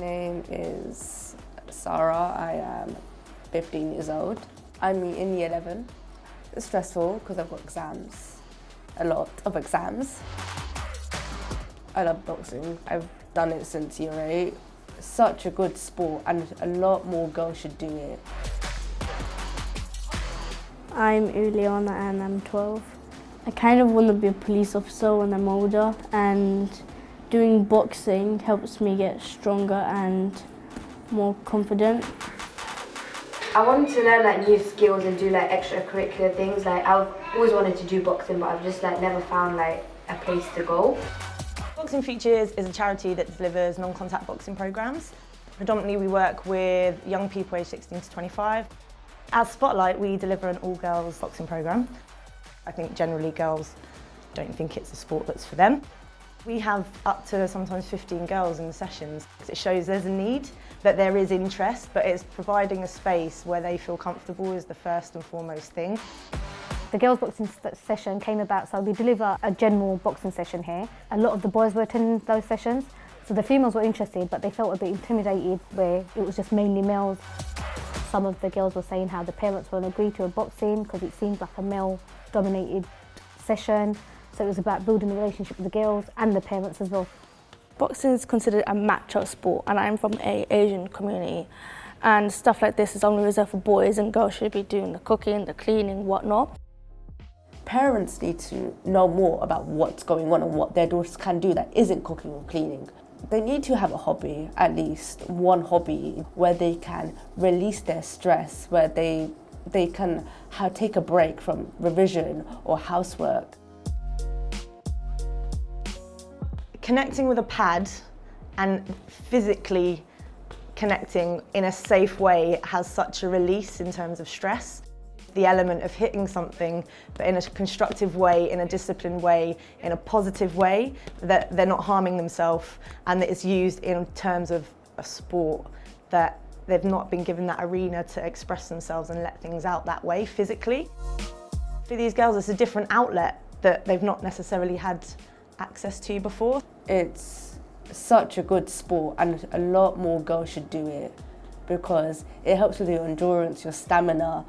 name is Sarah. I am 15 years old. I'm in year 11. It's stressful because I've got exams, a lot of exams. I love boxing. I've done it since year 8. Such a good sport and a lot more girls should do it. I'm Uliana and I'm 12. I kind of want to be a police officer when I'm older, and doing boxing helps me get stronger and more confident. I wanted to learn like new skills and do like extracurricular things. Like I've always wanted to do boxing, but I've just like never found like a place to go. Boxing Futures is a charity that delivers non-contact boxing programmes. Predominantly we work with young people aged 16 to 25. As Spotlight, we deliver an all-girls boxing programme. I think generally girls don't think it's a sport that's for them. We have up to sometimes 15 girls in the sessions. It shows there's a need, that there is interest, but it's providing a space where they feel comfortable is the first and foremost thing. The girls' boxing session came about, so we deliver a general boxing session here. A lot of the boys were attending those sessions, so the females were interested, but they felt a bit intimidated where it was just mainly males. Some of the girls were saying how the parents won't agree to a boxing because it seemed like a male-dominated session. So it was about building a relationship with the girls and the parents as well. Boxing is considered a macho sport, and I'm from an Asian community, and stuff like this is only reserved for boys, and girls should be doing the cooking, the cleaning, whatnot. Parents need to know more about what's going on and what their daughters can do that isn't cooking or cleaning. They need to have a hobby, at least one hobby, where they can release their stress, where they can take a break from revision or housework. Connecting with a pad and physically connecting in a safe way has such a release in terms of stress. The element of hitting something, but in a constructive way, in a disciplined way, in a positive way, that they're not harming themselves, and that it's used in terms of a sport, that they've not been given that arena to express themselves and let things out that way physically. For these girls, it's a different outlet that they've not necessarily had access to before. It's such a good sport and a lot more girls should do it because it helps with your endurance, your stamina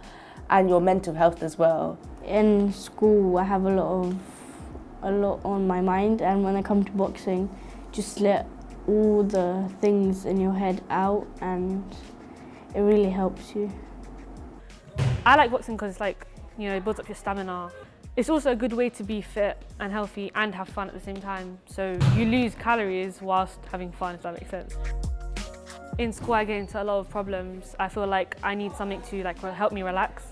and your mental health as well. In school I have a lot on my mind, and when I come to boxing, just let all the things in your head out and it really helps you. I like boxing because it's like, you know, it builds up your stamina. It's also a good way to be fit and healthy and have fun at the same time. So you lose calories whilst having fun, if that makes sense. In school I get into a lot of problems. I feel like I need something to like help me relax.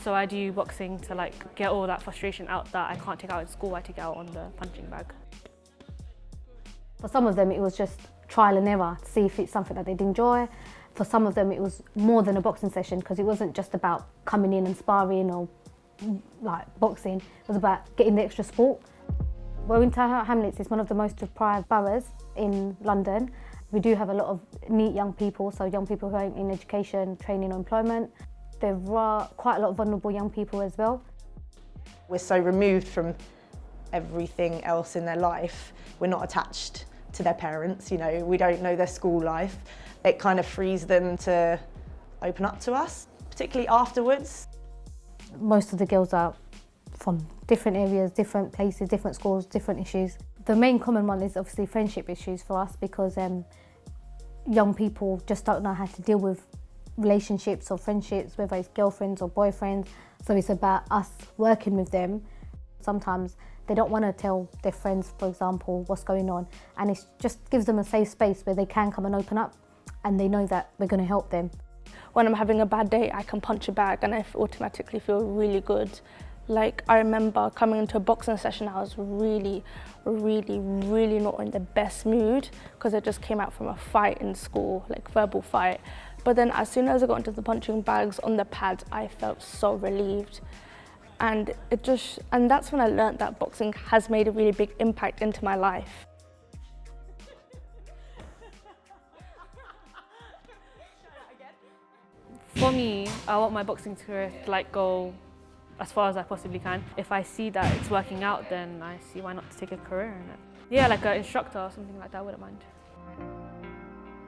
So I do boxing to like get all that frustration out that I can't take out in school. I take it out on the punching bag. For some of them it was just trial and error to see if it's something that they'd enjoy. For some of them it was more than a boxing session because it wasn't just about coming in and sparring or like boxing, it was about getting the extra sport. Well, in Tower Hamlets is one of the most deprived boroughs in London. We do have a lot of neat young people, so young people who are in education, training or employment. There are quite a lot of vulnerable young people as well. We're so removed from everything else in their life. We're not attached to their parents, you know, we don't know their school life. It kind of frees them to open up to us, particularly afterwards. Most of the girls are from different areas, different places, different schools, different issues. The main common one is obviously friendship issues for us because young people just don't know how to deal with relationships or friendships, whether it's girlfriends or boyfriends. So it's about us working with them. Sometimes they don't want to tell their friends, for example, what's going on, and it just gives them a safe space where they can come and open up and they know that we're going to help them. When I'm having a bad day, I can punch a bag and I automatically feel really good. Like, I remember coming into a boxing session, I was really not in the best mood because I just came out from a fight in school, like verbal fight. But then as soon as I got into the punching bags on the pads, I felt so relieved. And that's when I learned that boxing has made a really big impact into my life. For me, I want my boxing career to like go as far as I possibly can. If I see that it's working out, then I see why not to take a career in it. Yeah, like an instructor or something like that, I wouldn't mind.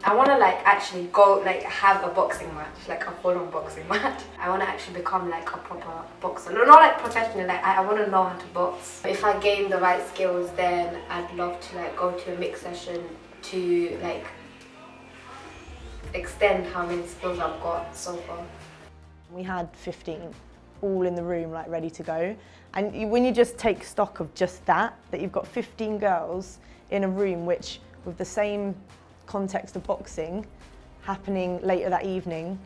I want to like actually go like have a boxing match, like a full-on boxing match. I want to actually become like a proper boxer. No, not like professional, like I want to know how to box. If I gain the right skills, then I'd love to like go to a mixed session to like extend how many skills I've got so far. We had 15 all in the room, like ready to go. And when you just take stock of just that you've got 15 girls in a room which, with the same context of boxing happening later that evening,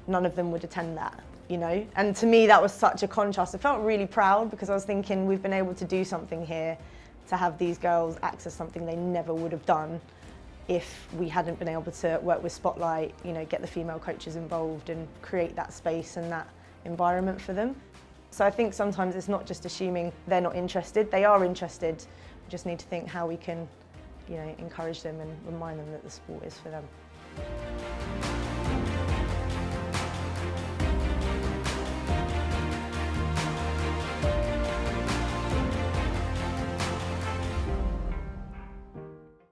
none of them would attend that, you know? And to me, that was such a contrast. I felt really proud because I was thinking we've been able to do something here to have these girls access something they never would have done if we hadn't been able to work with Spotlight, you know, get the female coaches involved and create that space and that environment for them. So I think sometimes it's not just assuming they're not interested, they are interested. We just need to think how we can, you know, encourage them and remind them that the sport is for them.